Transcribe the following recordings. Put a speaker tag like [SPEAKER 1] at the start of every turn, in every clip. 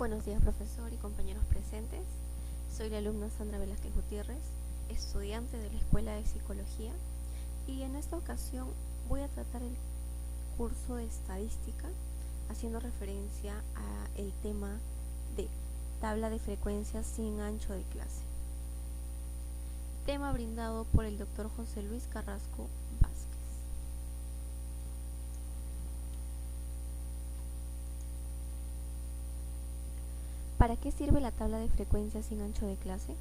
[SPEAKER 1] Buenos días, profesor y compañeros presentes. Soy la alumna Sandra Velázquez Gutiérrez, estudiante de la Escuela de Psicología, y en esta ocasión voy a tratar el curso de estadística haciendo referencia a el tema de tabla de frecuencias sin ancho de clase. Tema brindado por el Dr. José Luis Carrasco Vázquez. ¿Para qué sirve la tabla de frecuencias sin ancho de clase?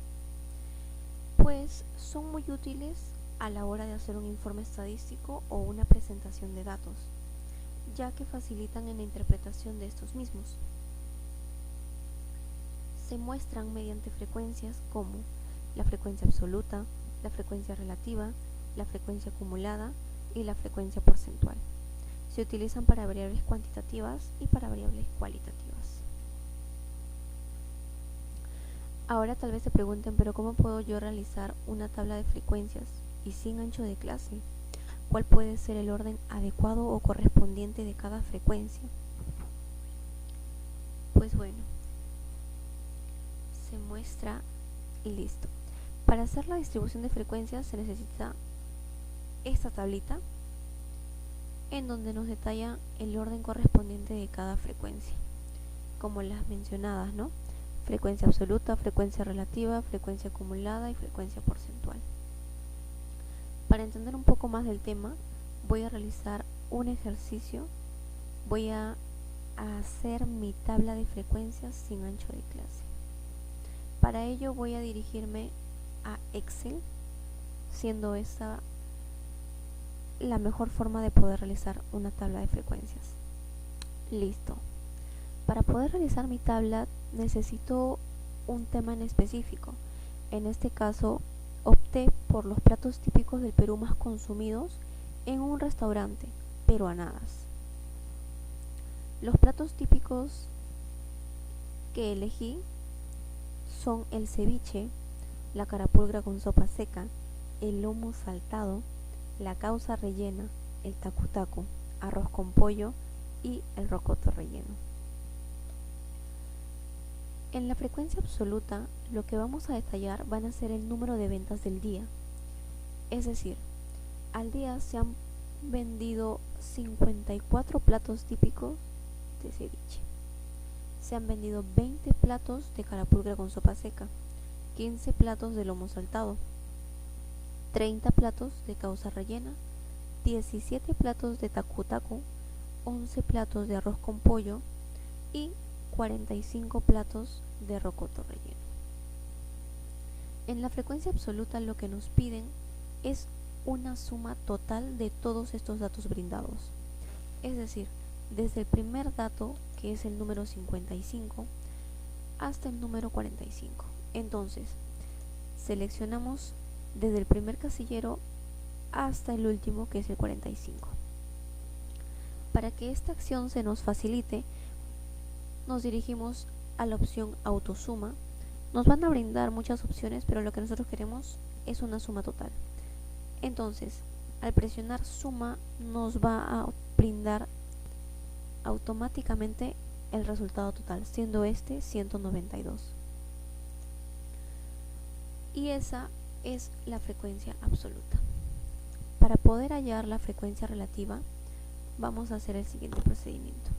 [SPEAKER 1] Pues son muy útiles a la hora de hacer un informe estadístico o una presentación de datos, ya que facilitan en la interpretación de estos mismos. Se muestran mediante frecuencias como la frecuencia absoluta, la frecuencia relativa, la frecuencia acumulada y la frecuencia porcentual. Se utilizan para variables cuantitativas y para variables cualitativas. Ahora tal vez se pregunten, pero ¿cómo puedo yo realizar una tabla de frecuencias y sin ancho de clase? ¿Cuál puede ser el orden adecuado o correspondiente de cada frecuencia? Pues bueno, se muestra y listo. Para hacer la distribución de frecuencias se necesita esta tablita en donde nos detalla el orden correspondiente de cada frecuencia, como las mencionadas, ¿no? Frecuencia absoluta, frecuencia relativa, frecuencia acumulada y frecuencia porcentual. Para entender un poco más del tema, voy a realizar un ejercicio. Voy a hacer mi tabla de frecuencias sin ancho de clase. Para ello voy a dirigirme a Excel, siendo esta la mejor forma de poder realizar una tabla de frecuencias. Listo. Para poder realizar mi tabla necesito un tema en específico. En este caso opté por los platos típicos del Perú más consumidos en un restaurante, Peruanadas. Los platos típicos que elegí son el ceviche, la carapulcra con sopa seca, el lomo saltado, la causa rellena, el tacu-tacu, arroz con pollo y el rocoto relleno. En la frecuencia absoluta, lo que vamos a detallar van a ser el número de ventas del día. Es decir, al día se han vendido 54 platos típicos de ceviche. Se han vendido 20 platos de carapulcra con sopa seca, 15 platos de lomo saltado, 30 platos de causa rellena, 17 platos de tacu-tacu, 11 platos de arroz con pollo y 45 platos de rocoto relleno. En la frecuencia absoluta lo que nos piden es una suma total de todos estos datos brindados. Es decir, desde el primer dato, que es el número 55, hasta el número 45. Entonces, seleccionamos desde el primer casillero hasta el último, que es el 45. Para que esta acción se nos facilite, nos dirigimos a la opción autosuma. Nos van a brindar muchas opciones, pero lo que nosotros queremos es una suma total. Entonces, al presionar suma, nos va a brindar automáticamente el resultado total, siendo este 192. Y esa es la frecuencia absoluta. Para poder hallar la frecuencia relativa, vamos a hacer el siguiente procedimiento.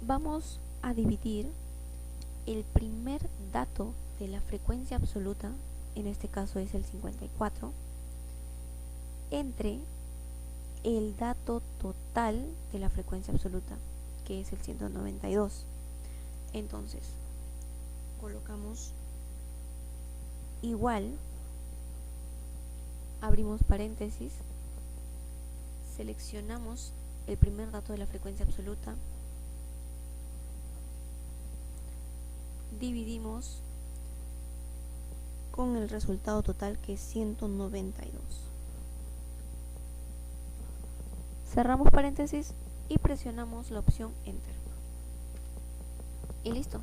[SPEAKER 1] Vamos a dividir el primer dato de la frecuencia absoluta, en este caso es el 54, entre el dato total de la frecuencia absoluta, que es el 192. Entonces, colocamos igual, abrimos paréntesis, seleccionamos el primer dato de la frecuencia absoluta, dividimos con el resultado total, que es 192. Cerramos paréntesis y presionamos la opción Enter. Y listo.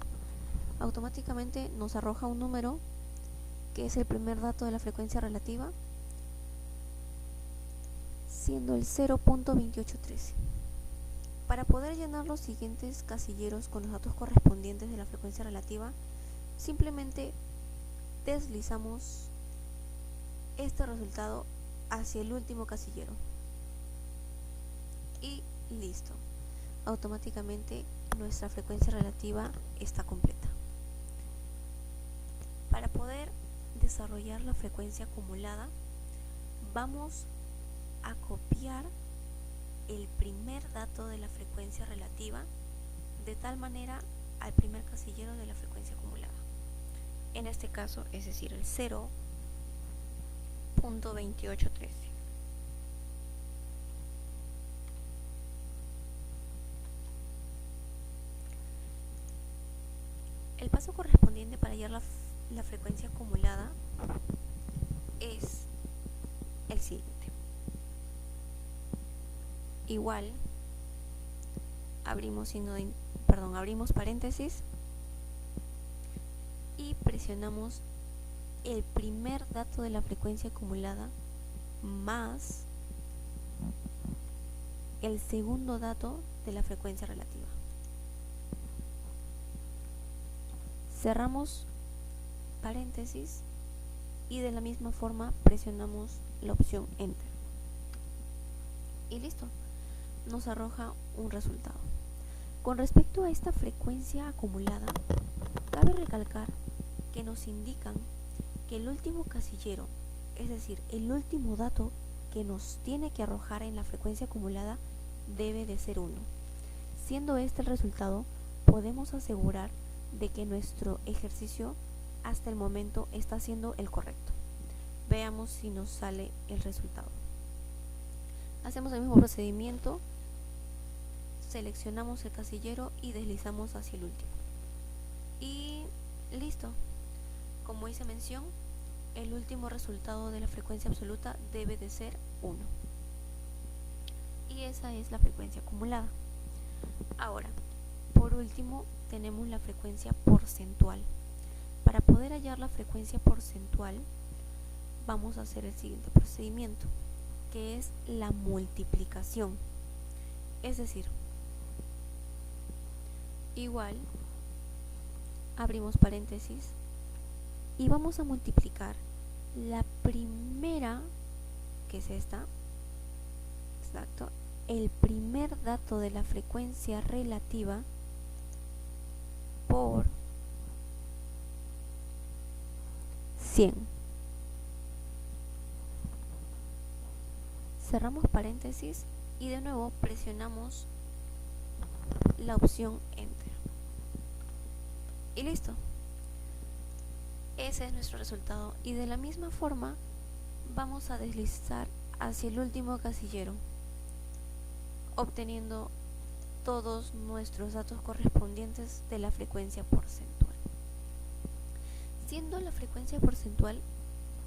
[SPEAKER 1] Automáticamente nos arroja un número que es el primer dato de la frecuencia relativa, siendo el 0.2813. Para poder llenar los siguientes casilleros con los datos correspondientes de la frecuencia relativa, simplemente deslizamos este resultado hacia el último casillero y listo. Automáticamente nuestra frecuencia relativa está completa. Para poder desarrollar la frecuencia acumulada, vamos a copiar el primer dato de la frecuencia relativa de tal manera al primer casillero de la frecuencia acumulada. En este caso, es decir, el 0.2813. El paso correspondiente para hallar la frecuencia acumulada es el siguiente. Igual, abrimos paréntesis y presionamos el primer dato de la frecuencia acumulada más el segundo dato de la frecuencia relativa. Cerramos paréntesis y de la misma forma presionamos la opción Enter. Y listo, nos arroja un resultado. Con respecto a esta frecuencia acumulada, cabe recalcar que nos indican que el último casillero, es decir, el último dato que nos tiene que arrojar en la frecuencia acumulada debe de ser 1. Siendo este el resultado, podemos asegurar de que nuestro ejercicio hasta el momento está siendo el correcto. Veamos si nos sale el resultado. Hacemos el mismo procedimiento, seleccionamos el casillero y deslizamos hacia el último. Y listo. Como hice mención, el último resultado de la frecuencia absoluta debe de ser 1. Y esa es la frecuencia acumulada. Ahora, por último, tenemos la frecuencia porcentual. Para poder hallar la frecuencia porcentual, vamos a hacer el siguiente procedimiento, que es la multiplicación. Es decir, igual, abrimos paréntesis y vamos a multiplicar la primera, que es esta, exacto, el primer dato de la frecuencia relativa por 100. Cerramos paréntesis y de nuevo presionamos la opción Enter. Y listo. Ese es nuestro resultado. Y de la misma forma vamos a deslizar hacia el último casillero, obteniendo todos nuestros datos correspondientes de la frecuencia porcentual. Siendo la frecuencia porcentual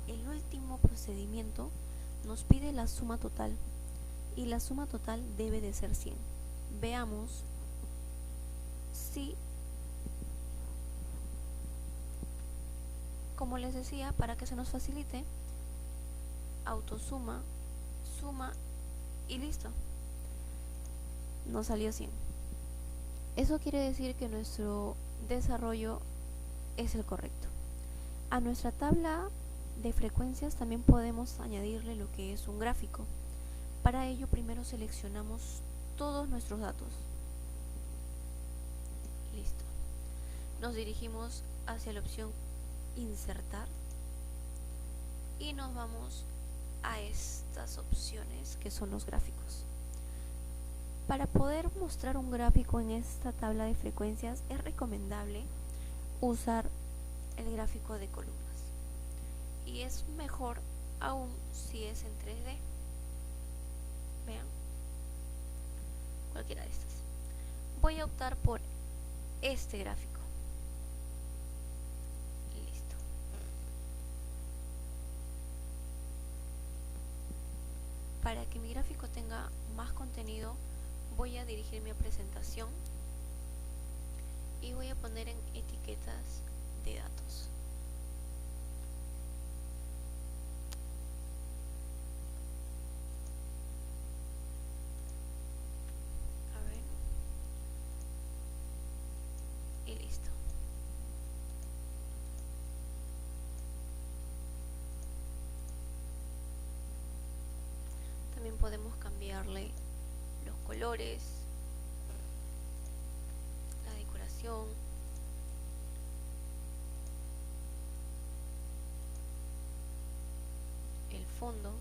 [SPEAKER 1] el último procedimiento, nos pide la suma total y la suma total debe de ser 100. Veamos si, como les decía, para que se nos facilite, autosuma, suma y listo. Nos salió 100. Eso quiere decir que nuestro desarrollo es el correcto. A nuestra tabla de frecuencias también podemos añadirle lo que es un gráfico. Para ello primero seleccionamos todos nuestros datos. Listo. Nos dirigimos hacia la opción Insertar y nos vamos a estas opciones que son los gráficos. Para poder mostrar un gráfico en esta tabla de frecuencias es recomendable usar el gráfico de columnas. Y es mejor aún si es en 3D. Vean, cualquiera de estas. Voy a optar por este gráfico. Listo. Para que mi gráfico tenga más contenido, voy a dirigirme a presentación y voy a poner en etiquetas de datos. A ver. también podemos cambiarle los colores, la decoración, el fondo.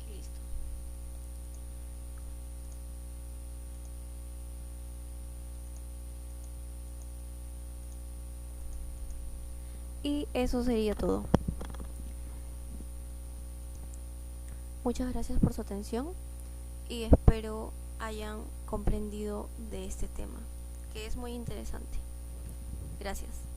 [SPEAKER 1] Y listo. Y eso sería todo. Muchas gracias por su atención y espero hayan comprendido de este tema, que es muy interesante. Gracias.